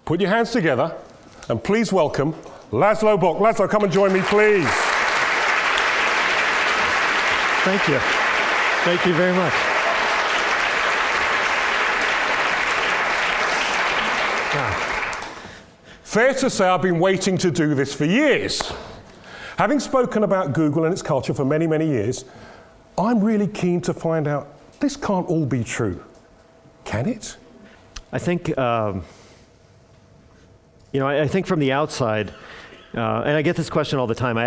Put your hands together and please welcome Laszlo Bock. Laszlo, come and join me, please. Thank you. Thank you very much. Fair to say I've been waiting to do this for years. Having spoken about Google and its culture for many, many years, I'm really keen to find out, this can't all be true. Can it? I think, I think from the outside, and I get this question all the time.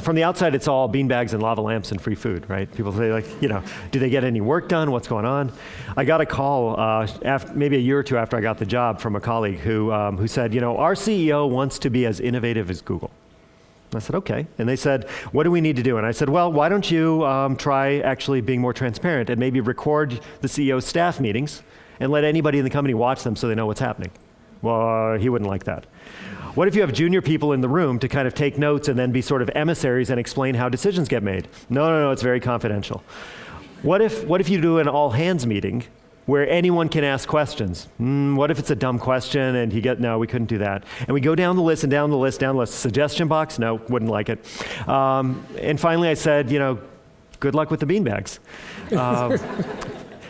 From the outside, it's all beanbags and lava lamps and free food, right? People say, do they get any work done? What's going on? I got a call maybe a year or two after I got the job from a colleague who said, our CEO wants to be as innovative as Google. I said, okay. And they said, what do we need to do? And I said, well, why don't you try actually being more transparent and maybe record the CEO's staff meetings and let anybody in the company watch them so they know what's happening? Well, he wouldn't like that. What if you have junior people in the room to kind of take notes and then be sort of emissaries and explain how decisions get made? No, it's very confidential. What if you do an all-hands meeting where anyone can ask questions? What if it's a dumb question and no, we couldn't do that. And we go down the list and down the list. Suggestion box? No, wouldn't like it. And finally I said, good luck with the beanbags.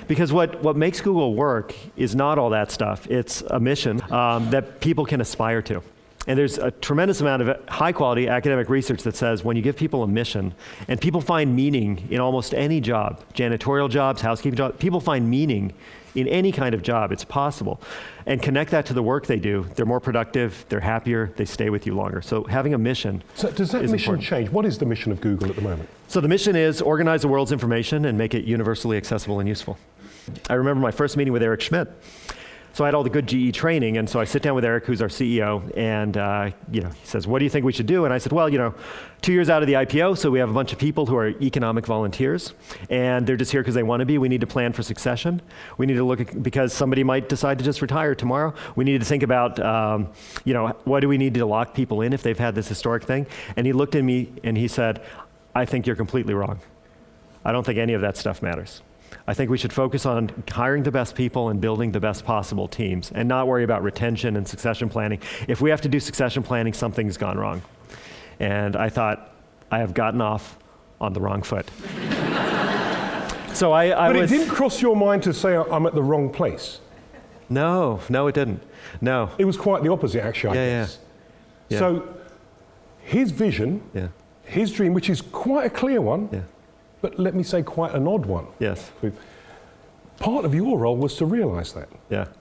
Because what makes Google work is not all that stuff. It's a mission that people can aspire to. And there's a tremendous amount of high-quality academic research that says when you give people a mission, and people find meaning in almost any job, janitorial jobs, housekeeping jobs, people find meaning in any kind of job. It's possible. And connect that to the work they do. They're more productive, they're happier, they stay with you longer. So having a mission So does that is mission important. change? What is the mission of Google at the moment? So the mission is organize the world's information and make it universally accessible and useful. I remember my first meeting with Eric Schmidt. So I had all the good GE training, and so I sit down with Eric, who's our CEO, and he says, what do you think we should do? And I said, well, 2 years out of the IPO, so we have a bunch of people who are economic volunteers, and they're just here because they want to be. We need to plan for succession. We need to look at, because somebody might decide to just retire tomorrow. We need to think about, what do we need to lock people in if they've had this historic thing? And he looked at me and he said, I think you're completely wrong. I don't think any of that stuff matters. I think we should focus on hiring the best people and building the best possible teams and not worry about retention and succession planning. If we have to do succession planning, something's gone wrong. And I thought, I have gotten off on the wrong foot. So But it didn't cross your mind to say I'm at the wrong place? No, it didn't. No. It was quite the opposite, actually, I guess. Yeah. So his vision, his dream, which is quite a clear one, but let me say quite an odd one. Yes. Part of your role was to realize that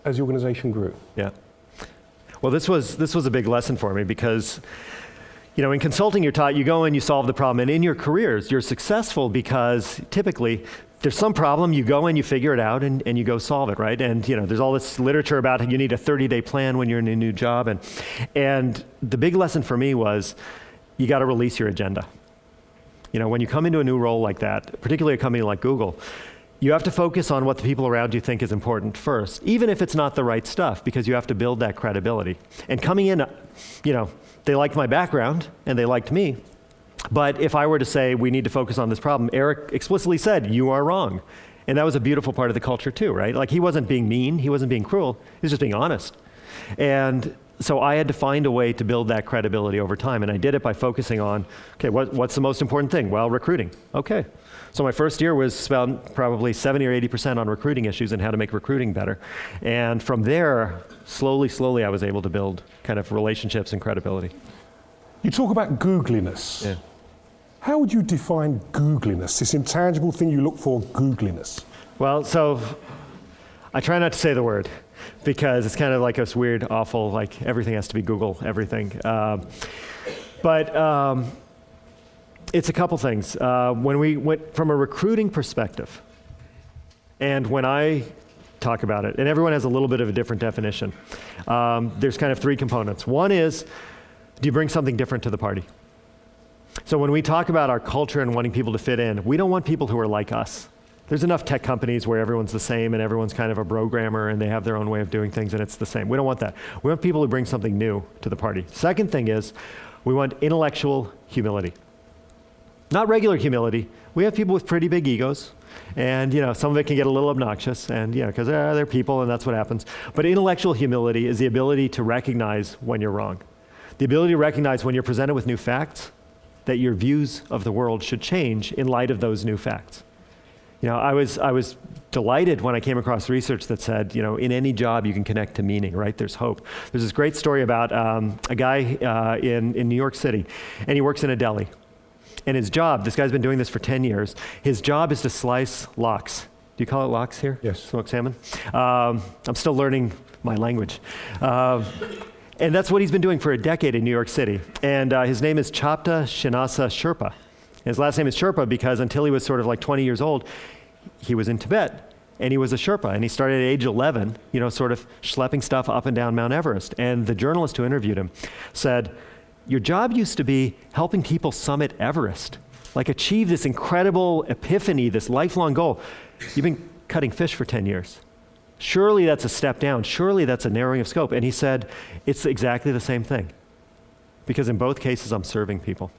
as the organization grew. Yeah. Well, this was a big lesson for me because, in consulting you're taught, you go and you solve the problem, and in your careers you're successful because typically there's some problem, you go and you figure it out and you go solve it, right? And there's all this literature about how you need a 30-day plan when you're in a new job, and the big lesson for me was you got to release your agenda. When you come into a new role like that, particularly a company like Google, you have to focus on what the people around you think is important first, even if it's not the right stuff, because you have to build that credibility. And coming in, they liked my background and they liked me. But if I were to say, we need to focus on this problem, Eric explicitly said, you are wrong. And that was a beautiful part of the culture too, right? Like he wasn't being mean, he wasn't being cruel, he was just being honest. And so I had to find a way to build that credibility over time, and I did it by focusing on, okay, what's the most important thing? Well, recruiting. Okay. So my first year was spent probably 70 or 80% on recruiting issues and how to make recruiting better. And from there, slowly, I was able to build kind of relationships and credibility. You talk about Googliness. Yeah. How would you define Googliness, this intangible thing you look for, Googliness? Well, so I try not to say the word, because it's kind of like this weird, awful, like everything has to be Google, everything. But it's a couple things. When we went from a recruiting perspective, and when I talk about it, and everyone has a little bit of a different definition, there's kind of three components. One is, do you bring something different to the party? So when we talk about our culture and wanting people to fit in, we don't want people who are like us. There's enough tech companies where everyone's the same and everyone's kind of a programmer and they have their own way of doing things and it's the same. We don't want that. We want people who bring something new to the party. Second thing is, we want intellectual humility. Not regular humility. We have people with pretty big egos. And some of it can get a little obnoxious, and because they're people and that's what happens. But intellectual humility is the ability to recognize when you're wrong. The ability to recognize when you're presented with new facts, that your views of the world should change in light of those new facts. I was delighted when I came across research that said, in any job you can connect to meaning, right? There's hope. There's this great story about a guy in New York City, and he works in a deli. And his job, this guy's been doing this for 10 years, his job is to slice lox. Do you call it lox here? Yes. Smoked salmon? I'm still learning my language. And that's what he's been doing for a decade in New York City. And his name is Chapta Shinasa Sherpa. His last name is Sherpa because until he was sort of like 20 years old, he was in Tibet. And he was a Sherpa. And he started at age 11, sort of schlepping stuff up and down Mount Everest. And the journalist who interviewed him said, your job used to be helping people summit Everest, like achieve this incredible epiphany, this lifelong goal. You've been cutting fish for 10 years. Surely that's a step down. Surely that's a narrowing of scope. And he said, it's exactly the same thing. Because in both cases, I'm serving people.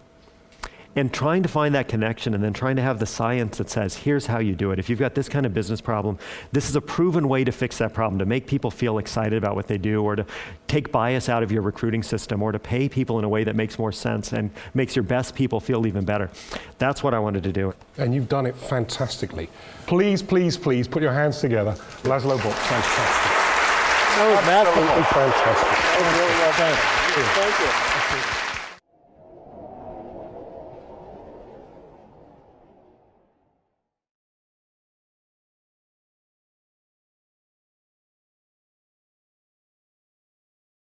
And trying to find that connection and then trying to have the science that says, here's how you do it. If you've got this kind of business problem, this is a proven way to fix that problem, to make people feel excited about what they do, or to take bias out of your recruiting system, or to pay people in a way that makes more sense and makes your best people feel even better. That's what I wanted to do. And you've done it fantastically. Please, please, please put your hands together. Laszlo Bock, fantastic. That was masterful. Absolutely fantastic. That was really well done. Thank you.